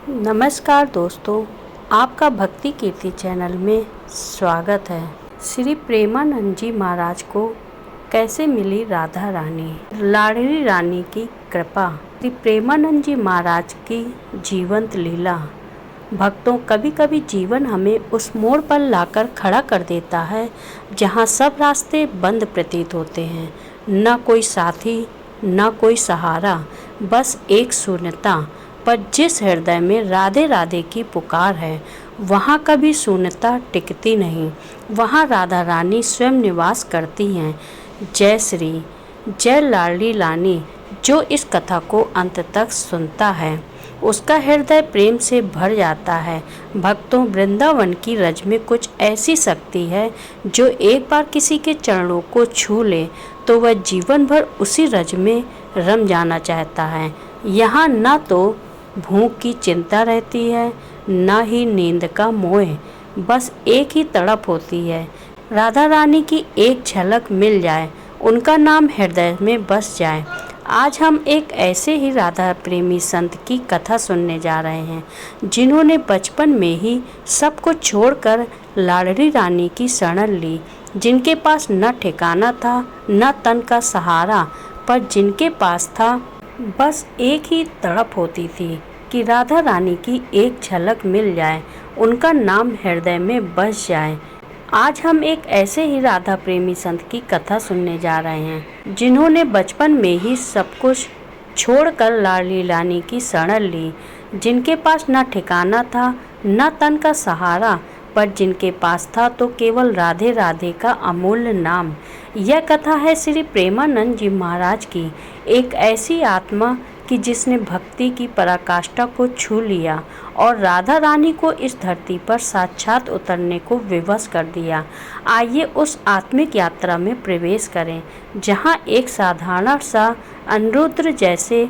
नमस्कार दोस्तों, आपका भक्ति कीर्ति चैनल में स्वागत है। श्री प्रेमानंद जी महाराज को कैसे मिली राधा रानी? लाडली रानी की कृपा। श्री प्रेमानंद जी महाराज की जीवंत लीला। भक्तों, कभी कभी जीवन हमें उस मोड़ पर लाकर खड़ा कर देता है जहाँ सब रास्ते बंद प्रतीत होते हैं। न कोई साथी, न कोई सहारा, बस एक शून्यता। पर जिस हृदय में राधे राधे की पुकार है, वहाँ कभी शून्यता टिकती नहीं। वहाँ राधा रानी स्वयं निवास करती हैं। जय श्री जय लाडली रानी। जो इस कथा को अंत तक सुनता है, उसका हृदय प्रेम से भर जाता है। भक्तों, वृंदावन की रज में कुछ ऐसी शक्ति है जो एक बार किसी के चरणों को छू ले तो वह जीवन भर उसी रज में रम जाना चाहता है। यहाँ न तो भूख की चिंता रहती है, न ही नींद का मोह, बस एक ही तड़प होती है, राधा रानी की एक झलक मिल जाए, उनका नाम हृदय में बस जाए। आज हम एक ऐसे ही राधा प्रेमी संत की कथा सुनने जा रहे हैं, जिन्होंने बचपन में ही सब कुछ छोड़कर लाडली रानी की शरण ली, जिनके पास न ठिकाना था, न तन का सहारा, पर जिनके पास था बस एक ही तड़प होती थी कि राधा रानी की एक झलक मिल जाए, उनका नाम हृदय में बस जाए। आज हम एक ऐसे ही राधा प्रेमी संत की कथा सुनने जा रहे हैं, जिन्होंने बचपन में ही सब कुछ छोड़कर लाडली रानी की शरण ली, जिनके पास न ठिकाना था, न तन का सहारा, पर जिनके पास था तो केवल राधे राधे का अमूल्य नाम। यह कथा है श्री प्रेमानंद जी महाराज की, एक ऐसी आत्मा कि जिसने भक्ति की पराकाष्ठा को छू लिया और राधा रानी को इस धरती पर साक्षात उतरने को विवश कर दिया। आइए उस आत्मिक यात्रा में प्रवेश करें, जहां एक साधारण सा अनिरुद्ध जैसे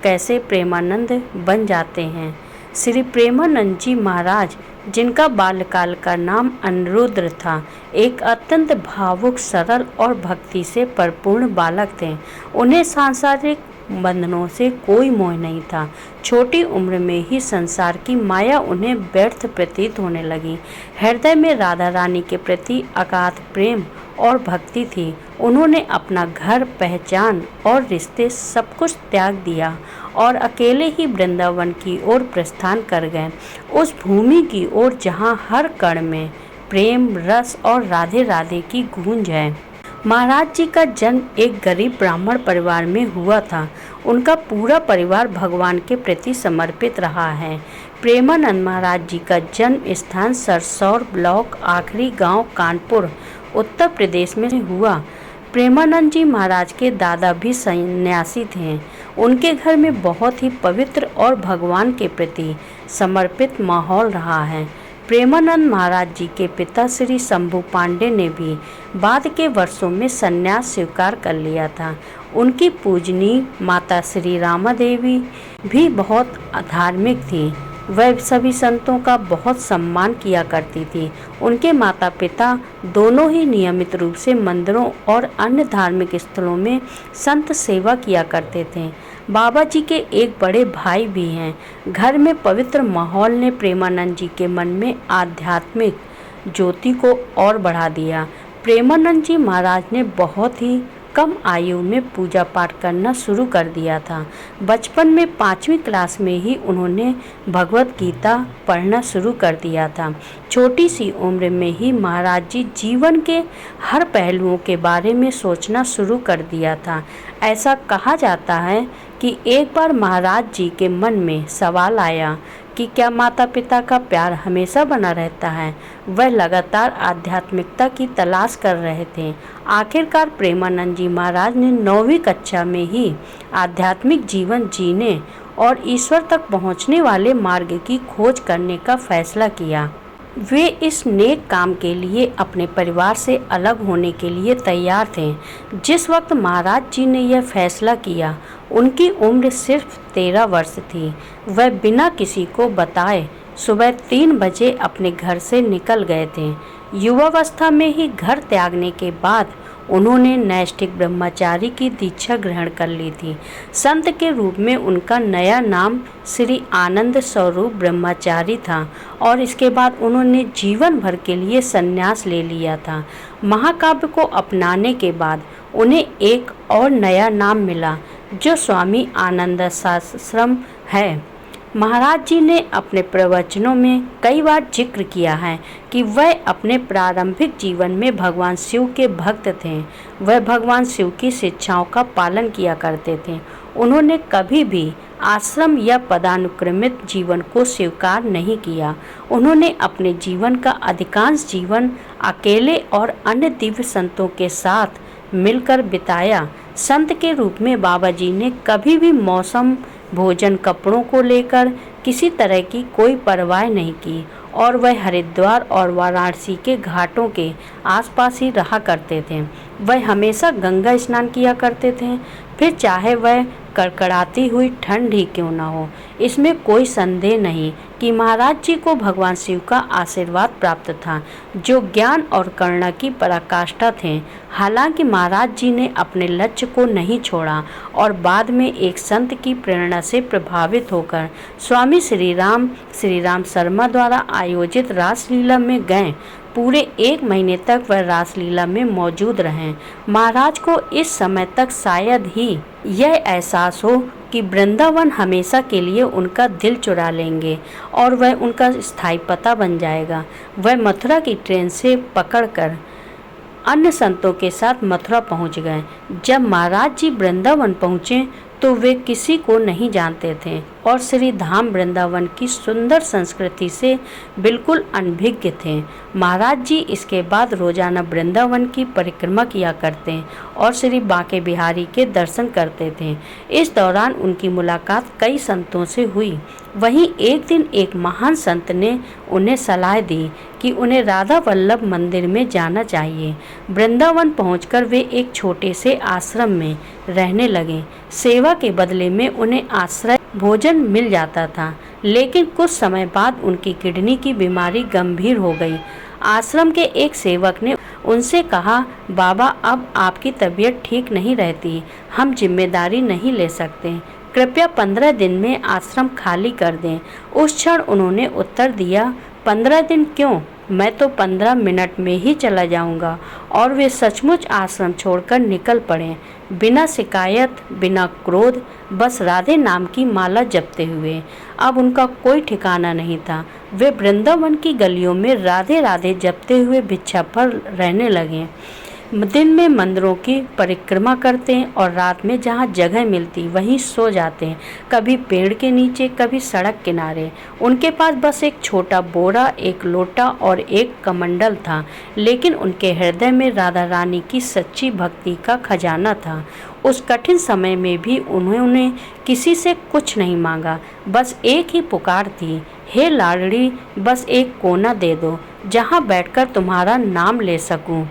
कैसे प्रेमानंद बन जाते हैं। श्री प्रेमानंद जी महाराज, जिनका बाल्यकाल का नाम अनिरुद्ध था, एक अत्यंत भावुक, सरल और भक्ति से परिपूर्ण बालक थे। उन्हें सांसारिक बंधनों से कोई मोह नहीं था। छोटी उम्र में ही संसार की माया उन्हें व्यर्थ प्रतीत होने लगी। हृदय में राधा रानी के प्रति अगाध प्रेम और भक्ति थी। उन्होंने अपना घर, पहचान और रिश्ते सब कुछ त्याग दिया और अकेले ही वृंदावन की ओर प्रस्थान कर गए, उस भूमि की ओर जहाँ हर कण में प्रेम, रस और राधे राधे की गूंज है। महाराज जी का जन्म एक गरीब ब्राह्मण परिवार में हुआ था। उनका पूरा परिवार भगवान के प्रति समर्पित रहा है। प्रेमानंद महाराज जी का जन्म स्थान सरसौर ब्लॉक, आखिरी गांव कानपुर, उत्तर प्रदेश में हुआ। प्रेमानंद जी महाराज के दादा भी सन्यासी थे। उनके घर में बहुत ही पवित्र और भगवान के प्रति समर्पित माहौल रहा है। प्रेमानंद महाराज जी के पिता श्री शंभू पांडे ने भी बाद के वर्षों में संन्यास स्वीकार कर लिया था। उनकी पूजनीय माता श्री रामा देवी भी बहुत धार्मिक थी। वह सभी संतों का बहुत सम्मान किया करती थी। उनके माता पिता दोनों ही नियमित रूप से मंदिरों और अन्य धार्मिक स्थलों में संत सेवा किया करते थे। बाबा जी के एक बड़े भाई भी हैं। घर में पवित्र माहौल ने प्रेमानंद जी के मन में आध्यात्मिक ज्योति को और बढ़ा दिया। प्रेमानंद जी महाराज ने बहुत ही कम आयु में पूजा पाठ करना शुरू कर दिया था। बचपन में 5वीं क्लास में ही उन्होंने भगवत गीता पढ़ना शुरू कर दिया था। छोटी सी उम्र में ही महाराज जी जीवन के हर पहलुओं के बारे में सोचना शुरू कर दिया था। ऐसा कहा जाता है कि एक बार महाराज जी के मन में सवाल आया कि क्या माता पिता का प्यार हमेशा बना रहता है। वह लगातार आध्यात्मिकता की तलाश कर रहे थे। आखिरकार प्रेमानंद जी महाराज ने 9वीं कक्षा में ही आध्यात्मिक जीवन जीने और ईश्वर तक पहुंचने वाले मार्ग की खोज करने का फैसला किया। वे इस नेक काम के लिए अपने परिवार से अलग होने के लिए तैयार थे। जिस वक्त महाराज जी ने यह फैसला किया, उनकी उम्र सिर्फ 13 वर्ष थी। वह बिना किसी को बताए सुबह 3 बजे अपने घर से निकल गए थे। युवावस्था में ही घर त्यागने के बाद उन्होंने नैष्ठिक ब्रह्मचारी की दीक्षा ग्रहण कर ली थी। संत के रूप में उनका नया नाम श्री आनंद स्वरूप ब्रह्मचारी था और इसके बाद उन्होंने जीवन भर के लिए संन्यास ले लिया था। महाकाव्य को अपनाने के बाद उन्हें एक और नया नाम मिला जो स्वामी आनंदाश्रम है। महाराज जी ने अपने प्रवचनों में कई बार जिक्र किया है कि वह अपने प्रारंभिक जीवन में भगवान शिव के भक्त थे। वह भगवान शिव की शिक्षाओं का पालन किया करते थे। उन्होंने कभी भी आश्रम या पदानुक्रमित जीवन को स्वीकार नहीं किया। उन्होंने अपने जीवन का अधिकांश जीवन अकेले और अन्य दिव्य संतों के साथ मिलकर बिताया। संत के रूप में बाबा जी ने कभी भी मौसम, भोजन, कपड़ों को लेकर किसी तरह की कोई परवाह नहीं की और वह हरिद्वार और वाराणसी के घाटों के आसपास ही रहा करते थे। वह हमेशा गंगा स्नान किया करते थे, फिर चाहे वह कड़कड़ाती हुई ठंड ही क्यों न हो। इसमें कोई संदेह नहीं कि महाराज जी को भगवान शिव का आशीर्वाद प्राप्त था, जो ज्ञान और करुणा की पराकाष्ठा थे। हालांकि महाराज जी ने अपने लक्ष्य को नहीं छोड़ा और बाद में एक संत की प्रेरणा से प्रभावित होकर स्वामी श्री राम शर्मा द्वारा आयोजित रासलीला में गए। पूरे 1 महीने तक वह रासलीला में मौजूद रहे। महाराज को इस समय तक शायद ही यह एहसास हो कि वृंदावन हमेशा के लिए उनका दिल चुरा लेंगे और वह उनका स्थायी पता बन जाएगा। वह मथुरा की ट्रेन से पकड़कर अन्य संतों के साथ मथुरा पहुंच गए। जब महाराज जी वृंदावन पहुंचे तो वे किसी को नहीं जानते थे और श्री धाम वृंदावन की सुंदर संस्कृति से बिल्कुल अनभिज्ञ थे। महाराज जी इसके बाद रोजाना वृंदावन की परिक्रमा किया करते और श्री बांके बिहारी के दर्शन करते थे। इस दौरान उनकी मुलाकात कई संतों से हुई। वहीं एक दिन एक महान संत ने उन्हें सलाह दी कि उन्हें राधा वल्लभ मंदिर में जाना चाहिए। वृंदावन पहुंचकर वे एक छोटे से आश्रम में रहने लगे। सेवा के बदले में उन्हें आश्रय, भोजन मिल जाता था, लेकिन कुछ समय बाद उनकी किडनी की बीमारी गंभीर हो गई। आश्रम के एक सेवक ने उनसे कहा, बाबा अब आपकी तबीयत ठीक नहीं रहती, हम जिम्मेदारी नहीं ले सकते, कृपया 15 दिन में आश्रम खाली कर दें। उस क्षण उन्होंने उत्तर दिया, 15 दिन क्यों, मैं तो 15 मिनट में ही चला जाऊंगा। और वे सचमुच आश्रम छोड़कर निकल पड़े, बिना शिकायत, बिना क्रोध, बस राधे नाम की माला जपते हुए। अब उनका कोई ठिकाना नहीं था। वे वृंदावन की गलियों में राधे राधे जपते हुए भिक्षा पर रहने लगे। दिन में मंदिरों की परिक्रमा करते और रात में जहाँ जगह मिलती वहीं सो जाते, कभी पेड़ के नीचे, कभी सड़क किनारे। उनके पास बस एक छोटा बोरा, एक लोटा और एक कमंडल था, लेकिन उनके हृदय में राधा रानी की सच्ची भक्ति का खजाना था। उस कठिन समय में भी उन्होंने किसी से कुछ नहीं मांगा, बस एक ही पुकार थी, हे लाडली, बस एक कोना दे दो जहाँ बैठकर तुम्हारा नाम ले सकूं।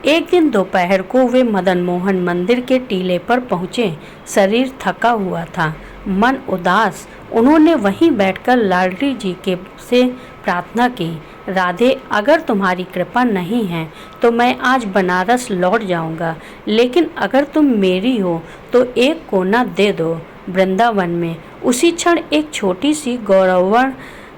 एक दिन दोपहर को वे मदन मोहन मंदिर के टीले पर पहुँचे। शरीर थका हुआ था, मन उदास। उन्होंने वहीं बैठकर लाडली जी के से प्रार्थना की, राधे अगर तुम्हारी कृपा नहीं है तो मैं आज बनारस लौट जाऊंगा, लेकिन अगर तुम मेरी हो तो एक कोना दे दो वृंदावन में। उसी क्षण एक छोटी सी गौरवर्ण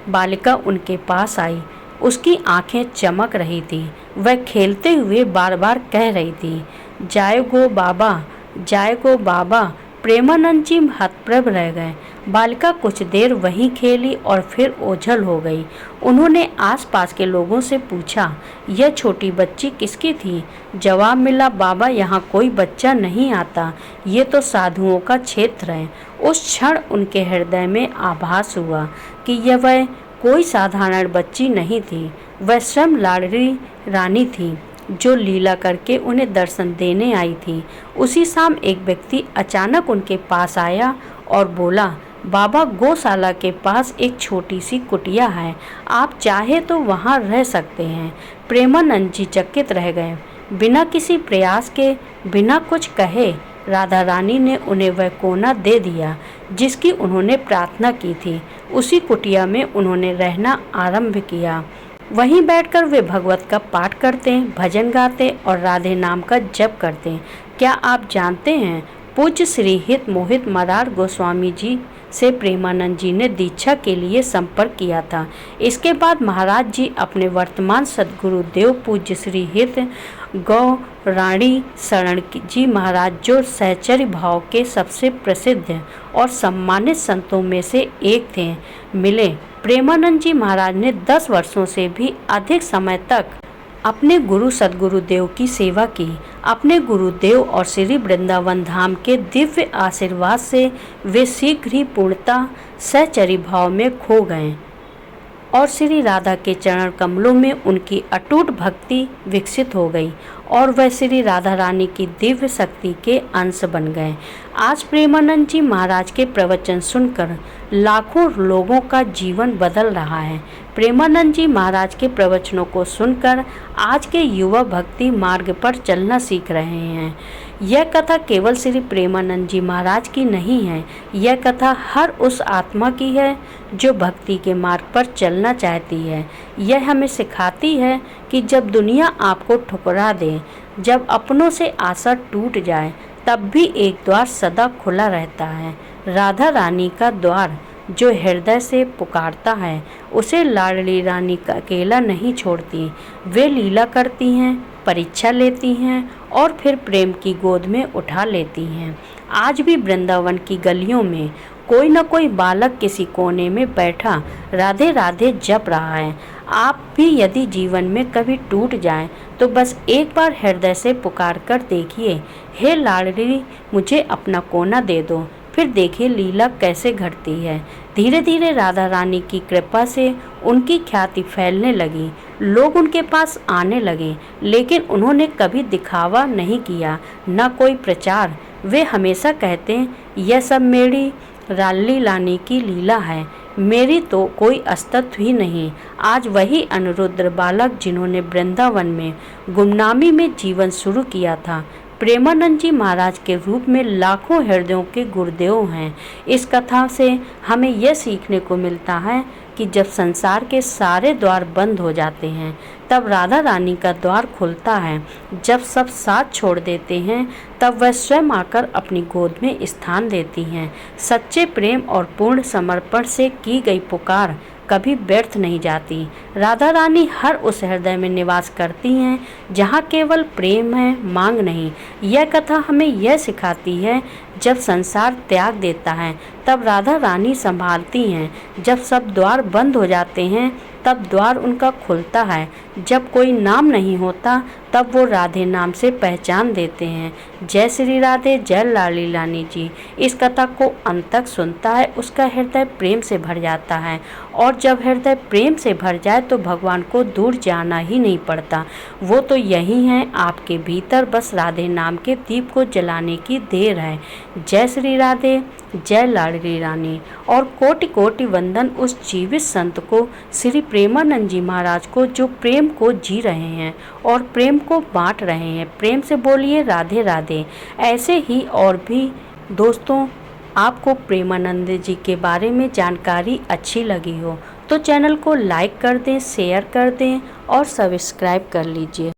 बालिका उनके पास आई। उसकी आंखें चमक रही थी। वह खेलते हुए बार बार कह रही थी, जय गो बाबा, जय गो बाबा। प्रेमानंद जी हतप्रभ रह गए। बालिका कुछ देर वहीं खेली और फिर ओझल हो गई। उन्होंने आसपास के लोगों से पूछा, यह छोटी बच्ची किसकी थी? जवाब मिला, बाबा यहाँ कोई बच्चा नहीं आता, ये तो साधुओं का क्षेत्र है। उस क्षण उनके हृदय में आभास हुआ कि यह वह कोई साधारण बच्ची नहीं थी, वह स्वयं लाडली रानी थी जो लीला करके उन्हें दर्शन देने आई थी। उसी शाम एक व्यक्ति अचानक उनके पास आया और बोला, बाबा गौशाला के पास एक छोटी सी कुटिया है, आप चाहे तो वहाँ रह सकते हैं। प्रेमानंद जी चकित रह गए। बिना किसी प्रयास के, बिना कुछ कहे राधा रानी ने उन्हें वह कोना दे दिया जिसकी उन्होंने प्रार्थना की थी। उसी कुटिया में उन्होंने रहना आरंभ किया। वहीं बैठकर वे भगवत का पाठ करते, भजन गाते और राधे नाम का जप करते। क्या आप जानते हैं, पूज्य श्री हित मोहित मरार गोस्वामी जी से प्रेमानंद जी ने दीक्षा के लिए संपर्क किया था। इसके बाद महाराज जी अपने वर्तमान सदगुरुदेव पूज्य श्री हित गौराणी शरण जी महाराज, जो सहचर्य भाव के सबसे प्रसिद्ध और सम्मानित संतों में से एक थे, मिले। प्रेमानंद जी महाराज ने 10 वर्षों से भी अधिक समय तक अपने गुरु सदगुरुदेव की सेवा की। अपने गुरुदेव और श्री वृंदावन धाम के दिव्य आशीर्वाद से वे शीघ्र ही पूर्णतः सहचर्य भाव में खो गए और श्री राधा के चरण कमलों में उनकी अटूट भक्ति विकसित हो गई और वह श्री राधा रानी की दिव्य शक्ति के अंश बन गए। आज प्रेमानंद जी महाराज के प्रवचन सुनकर लाखों लोगों का जीवन बदल रहा है। प्रेमानंद जी महाराज के प्रवचनों को सुनकर आज के युवा भक्ति मार्ग पर चलना सीख रहे हैं। यह कथा केवल श्री प्रेमानंद जी महाराज की नहीं है, यह कथा हर उस आत्मा की है जो भक्ति के मार्ग पर चलना चाहती है। यह हमें सिखाती है कि जब दुनिया आपको ठुकरा दे, जब अपनों से आशा टूट जाए, तब भी एक द्वार सदा खुला रहता है, राधा रानी का द्वार। जो हृदय से पुकारता है उसे लाडली रानी का अकेला नहीं छोड़ती। वे लीला करती हैं, परीक्षा लेती हैं और फिर प्रेम की गोद में उठा लेती हैं। आज भी वृंदावन की गलियों में कोई न कोई बालक किसी कोने में बैठा राधे राधे जप रहा है। आप भी यदि जीवन में कभी टूट जाएं तो बस एक बार हृदय से पुकार कर देखिए, हे लाडली मुझे अपना कोना दे दो। फिर देखिए लीला कैसे घटती है। धीरे धीरे राधा रानी की कृपा से उनकी ख्याति फैलने लगी, लोग उनके पास आने लगे, लेकिन उन्होंने कभी दिखावा नहीं किया, न कोई प्रचार। वे हमेशा कहते, यह सब मेरी लाडली रानी की लीला है, मेरी तो कोई अस्तित्व ही नहीं। आज वही अनुरुद्र बालक जिन्होंने वृंदावन में गुमनामी में जीवन शुरू किया था, प्रेमानंद जी महाराज के रूप में लाखों हृदयों के गुरुदेव हैं। इस कथा से हमें यह सीखने को मिलता है कि जब संसार के सारे द्वार बंद हो जाते हैं, तब राधा रानी का द्वार खुलता है। जब सब साथ छोड़ देते हैं, तब वह स्वयं आकर अपनी गोद में स्थान देती हैं। सच्चे प्रेम और पूर्ण समर्पण से की गई पुकार कभी व्यर्थ नहीं जाती। राधा रानी हर उस हृदय में निवास करती हैं जहाँ केवल प्रेम है, मांग नहीं। यह कथा हमें यह सिखाती है, जब संसार त्याग देता है तब राधा रानी संभालती हैं। जब सब द्वार बंद हो जाते हैं तब द्वार उनका खुलता है। जब कोई नाम नहीं होता तब वो राधे नाम से पहचान देते हैं। जय श्री राधे, जय लाडली रानी जी। इस कथा को अंत तक सुनता है, उसका हृदय प्रेम से भर जाता है और जब हृदय प्रेम से भर जाए तो भगवान को दूर जाना ही नहीं पड़ता। वो तो यही हैं आपके भीतर, बस राधे नाम के दीप को जलाने की देर है। जय श्री राधे, जय लाडली रानी। और कोटि कोटि वंदन उस जीवित संत को, श्री प्रेमानंद जी महाराज को, जो प्रेम को जी रहे हैं और प्रेम को बांट रहे हैं। प्रेम से बोलिए राधे राधे। ऐसे ही और भी दोस्तों, आपको प्रेमानंद जी के बारे में जानकारी अच्छी लगी हो तो चैनल को लाइक कर दें, शेयर कर दें और सब्सक्राइब कर लीजिए।